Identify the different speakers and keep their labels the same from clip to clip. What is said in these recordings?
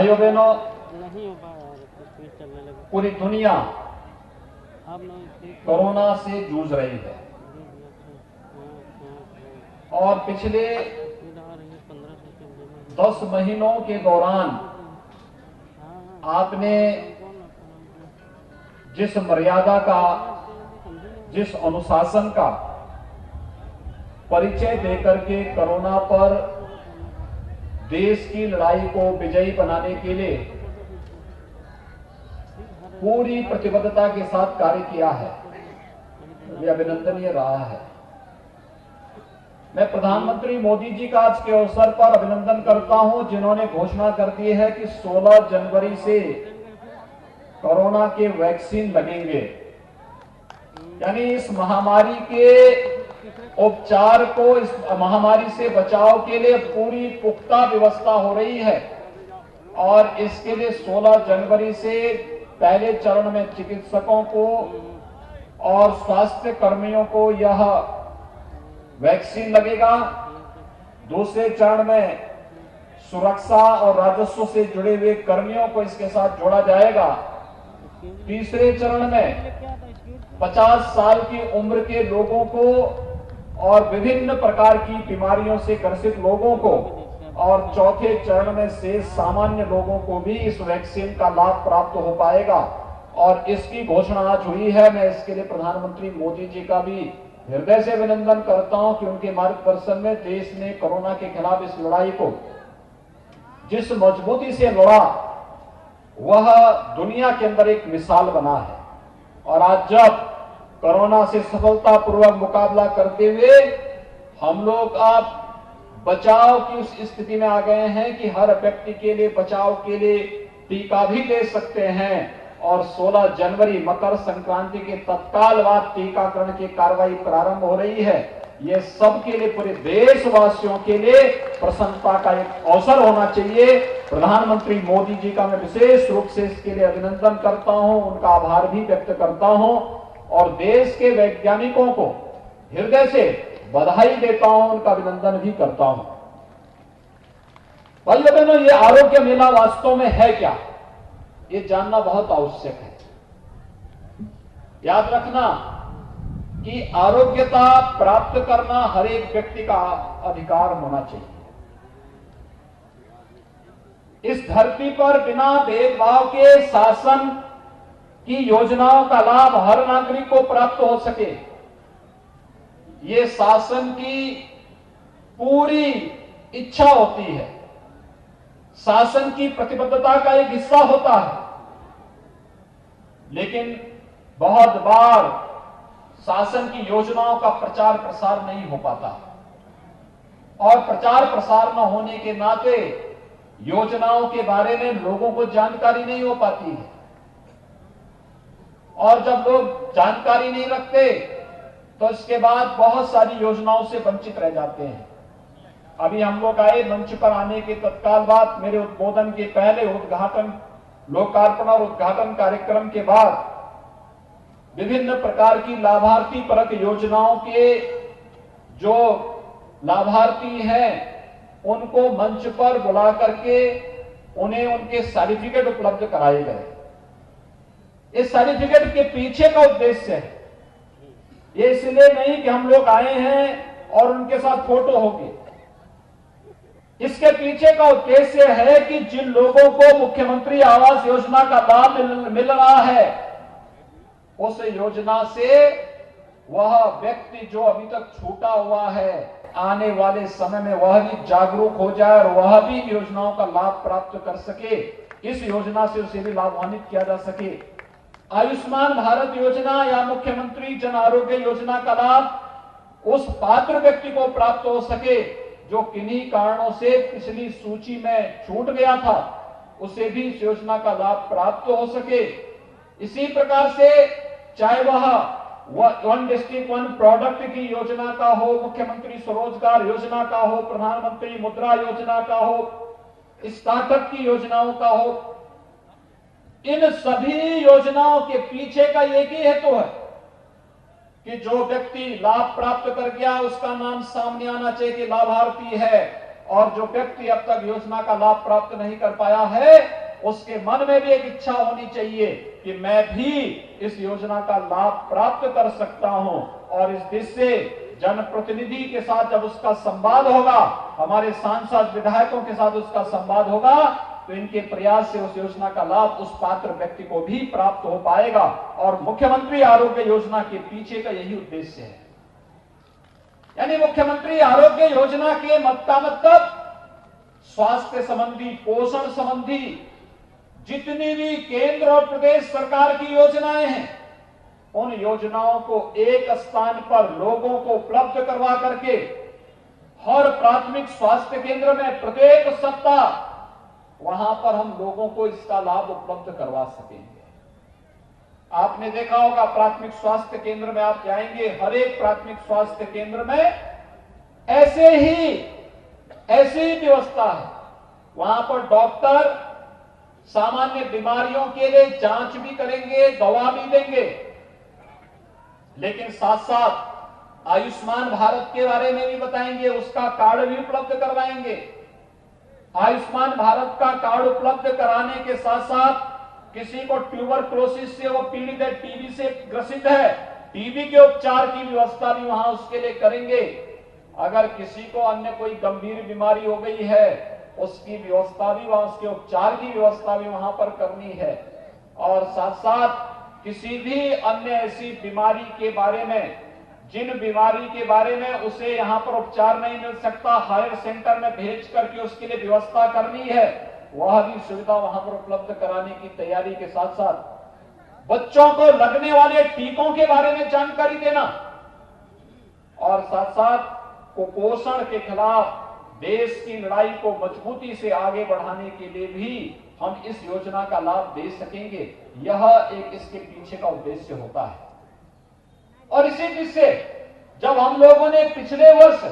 Speaker 1: भाइयों बहनों,
Speaker 2: नहीं हो पाया यार, तस्वीर चलने लगी।
Speaker 1: पूरी दुनिया
Speaker 2: आप लोग ठीक है?
Speaker 1: कोरोना से जूझ रही है
Speaker 2: जी जी, अच्छा।
Speaker 1: और पिछले
Speaker 2: तस्वीर आ रही है 15 सेकंड में।
Speaker 1: 10 महीनों के दौरान
Speaker 2: हाँ
Speaker 1: आपने
Speaker 2: कौन आपका नाम है?
Speaker 1: जिस मर्यादा का,
Speaker 2: समझे ना?
Speaker 1: जिस अनुशासन का परिचय देकर के कोरोना पर देश की लड़ाई को विजयी बनाने के लिए पूरी प्रतिबद्धता के साथ कार्य किया है, यह अभिनंदनीय रहा है। मैं प्रधानमंत्री मोदी जी का आज के अवसर पर अभिनंदन करता हूं, जिन्होंने घोषणा कर दी है कि 16 जनवरी से कोरोना के वैक्सीन लगेंगे। यानी इस महामारी के उपचार को, इस महामारी से बचाव के लिए पूरी पुख्ता व्यवस्था हो रही है और इसके लिए 16 जनवरी से पहले चरण में चिकित्सकों को और स्वास्थ्य कर्मियों को यह वैक्सीन लगेगा। दूसरे चरण में सुरक्षा और राजस्व से जुड़े हुए कर्मियों को इसके साथ जोड़ा जाएगा। तीसरे चरण में 50 साल की उम्र के लोगों को और विभिन्न प्रकार की बीमारियों से ग्रसित लोगों को, और चौथे चरण में से सामान्य लोगों को भी इस वैक्सीन का लाभ प्राप्त हो पाएगा। और इसकी घोषणा आज हुई है। मैं इसके लिए प्रधानमंत्री मोदी जी का भी हृदय से अभिनंदन करता हूं कि उनके मार्गदर्शन में देश ने कोरोना के खिलाफ इस लड़ाई को जिस मजबूती से लड़ा, वह दुनिया के अंदर एक मिसाल बना है। और आज जब कोरोना से सफलतापूर्वक मुकाबला करते हुए हम लोग अब बचाव की उस स्थिति में आ गए हैं कि हर व्यक्ति के लिए बचाव के लिए टीका भी ले सकते हैं। और 16 जनवरी मकर संक्रांति के तत्काल बाद टीकाकरण की कार्रवाई प्रारंभ हो रही है। ये सबके लिए, पूरे देशवासियों के लिए प्रसन्नता का एक अवसर होना चाहिए। प्रधानमंत्री मोदी जी का मैं विशेष रूप से इसके लिए अभिनंदन करता हूं, उनका आभार भी व्यक्त करता हूं और देश के वैज्ञानिकों को हृदय से बधाई देता हूं, उनका अभिनंदन भी करता हूं। भाइयों बहनों, ये आरोग्य मेला वास्तव में है क्या, ये जानना बहुत आवश्यक है। याद रखना कि आरोग्यता प्राप्त करना हर एक व्यक्ति का अधिकार होना चाहिए। इस धरती पर बिना भेदभाव के शासन की योजनाओं का लाभ हर नागरिक को प्राप्त हो सके, ये शासन की पूरी इच्छा होती है, शासन की प्रतिबद्धता का एक हिस्सा होता है। लेकिन बहुत बार शासन की योजनाओं का प्रचार प्रसार नहीं हो पाता और प्रचार प्रसार न होने के नाते योजनाओं के बारे में लोगों को जानकारी नहीं हो पाती है। और जब लोग जानकारी नहीं रखते तो इसके बाद बहुत सारी योजनाओं से वंचित रह जाते हैं। अभी हम लोग आए, मंच पर आने के तत्काल बाद मेरे उद्बोधन के पहले उद्घाटन, लोकार्पण और उद्घाटन कार्यक्रम के बाद विभिन्न प्रकार की लाभार्थी परक योजनाओं के जो लाभार्थी हैं उनको मंच पर बुला करके उन्हें उनके सर्टिफिकेट उपलब्ध कराए गए। इस सर्टिफिकेट के पीछे का उद्देश्य है, ये इसलिए नहीं कि हम लोग आए हैं और उनके साथ फोटो होगी। इसके पीछे का उद्देश्य है कि जिन लोगों को मुख्यमंत्री आवास योजना का लाभ मिल रहा है, उस योजना से वह व्यक्ति जो अभी तक छूटा हुआ है, आने वाले समय में वह भी जागरूक हो जाए और वह भी योजनाओं का लाभ प्राप्त कर सके। इस योजना से उसे भी लाभान्वित किया जा सके। आयुष्मान भारत योजना या मुख्यमंत्री जन आरोग्य योजना का लाभ उस पात्र व्यक्ति को प्राप्त हो सके जो किन्हीं कारणों से पिछली सूची में छूट गया था, उसे भी इस योजना का लाभ प्राप्त हो सके। इसी प्रकार से चाहे वह वन डिस्ट्रिक्ट वन प्रोडक्ट की योजना का हो, मुख्यमंत्री स्वरोजगार योजना का हो, प्रधानमंत्री मुद्रा योजना का हो, स्टार्टअप की योजनाओं का हो, इन सभी योजनाओं के पीछे का एक ही हेतु है कि जो व्यक्ति लाभ प्राप्त कर गया उसका नाम सामने आना चाहिए कि लाभार्थी है और जो व्यक्ति अब तक योजना का लाभ प्राप्त नहीं कर पाया है, उसके मन में भी एक इच्छा होनी चाहिए कि मैं भी इस योजना का लाभ प्राप्त कर सकता हूं। और इस देश से जनप्रतिनिधि के साथ जब उसका संवाद होगा, हमारे सांसद विधायकों के साथ उसका संवाद होगा, तो इनके प्रयास से उस योजना का लाभ उस पात्र व्यक्ति को भी प्राप्त हो पाएगा। और मुख्यमंत्री आरोग्य योजना के पीछे का यही उद्देश्य है। यानी मुख्यमंत्री आरोग्य योजना के मतलब स्वास्थ्य संबंधी, पोषण संबंधी जितनी भी केंद्र और प्रदेश सरकार की योजनाएं हैं, उन योजनाओं को एक स्थान पर लोगों को उपलब्ध करवा करके हर प्राथमिक स्वास्थ्य केंद्र में प्रत्येक सप्ताह वहां पर हम लोगों को इसका लाभ उपलब्ध करवा सकेंगे। आपने देखा होगा प्राथमिक स्वास्थ्य केंद्र में आप जाएंगे, हर एक प्राथमिक स्वास्थ्य केंद्र में ऐसी ही व्यवस्था है। वहां पर डॉक्टर सामान्य बीमारियों के लिए जांच भी करेंगे, दवा भी देंगे, लेकिन साथ साथ आयुष्मान भारत के बारे में भी बताएंगे, उसका कार्ड भी उपलब्ध करवाएंगे। आयुष्मान भारत का कार्ड उपलब्ध कराने के साथ साथ किसी को ट्यूबरक्लोसिस से वो पीड़ित है, टीबी से ग्रसित है, टीबी के उपचार की व्यवस्था भी वहां उसके लिए करेंगे। अगर किसी को अन्य कोई गंभीर बीमारी हो गई है, उसकी व्यवस्था भी वहां, उसके उपचार की व्यवस्था भी वहां पर करनी है। और साथ साथ किसी भी अन्य ऐसी बीमारी के बारे में, जिन बीमारी के बारे में उसे यहां पर उपचार नहीं मिल सकता, हायर सेंटर में भेज करके उसके लिए व्यवस्था करनी है, वह भी सुविधा वहां पर उपलब्ध कराने की तैयारी के साथ साथ बच्चों को लगने वाले टीकों के बारे में जानकारी देना और साथ साथ कुपोषण के खिलाफ देश की लड़ाई को मजबूती से आगे बढ़ाने के लिए भी हम इस योजना का लाभ दे सकेंगे। यह एक इसके पीछे का उद्देश्य होता है। और इसी बीच से जब हम लोगों ने पिछले वर्ष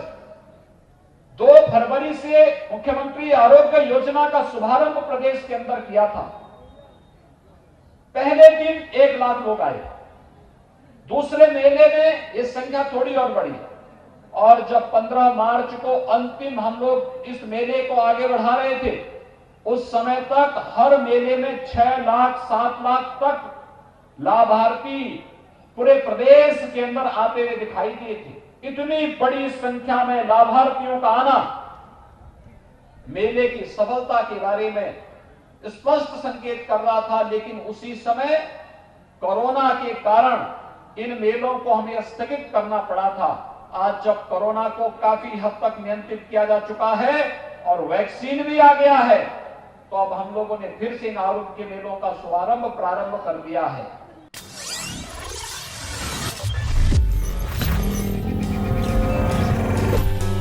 Speaker 1: 2 फरवरी से मुख्यमंत्री आरोग्य योजना का शुभारंभ प्रदेश के अंदर किया था, पहले दिन 1 लाख लोग आए। दूसरे मेले में ये संख्या थोड़ी और बढ़ी और जब 15 मार्च को अंतिम हम लोग इस मेले को आगे बढ़ा रहे थे, उस समय तक हर मेले में 6 लाख 7 लाख तक लाभार्थी पूरे प्रदेश के अंदर आते हुए दिखाई दिए थे। इतनी बड़ी संख्या में लाभार्थियों का आना मेले की सफलता के बारे में स्पष्ट संकेत कर रहा था। लेकिन उसी समय कोरोना के कारण इन मेलों को हमें स्थगित करना पड़ा था। आज जब कोरोना को काफी हद तक नियंत्रित किया जा चुका है और वैक्सीन भी आ गया है, तो अब हम लोगों ने फिर से इन आरोग्य मेलों का शुभारंभ प्रारंभ कर दिया है।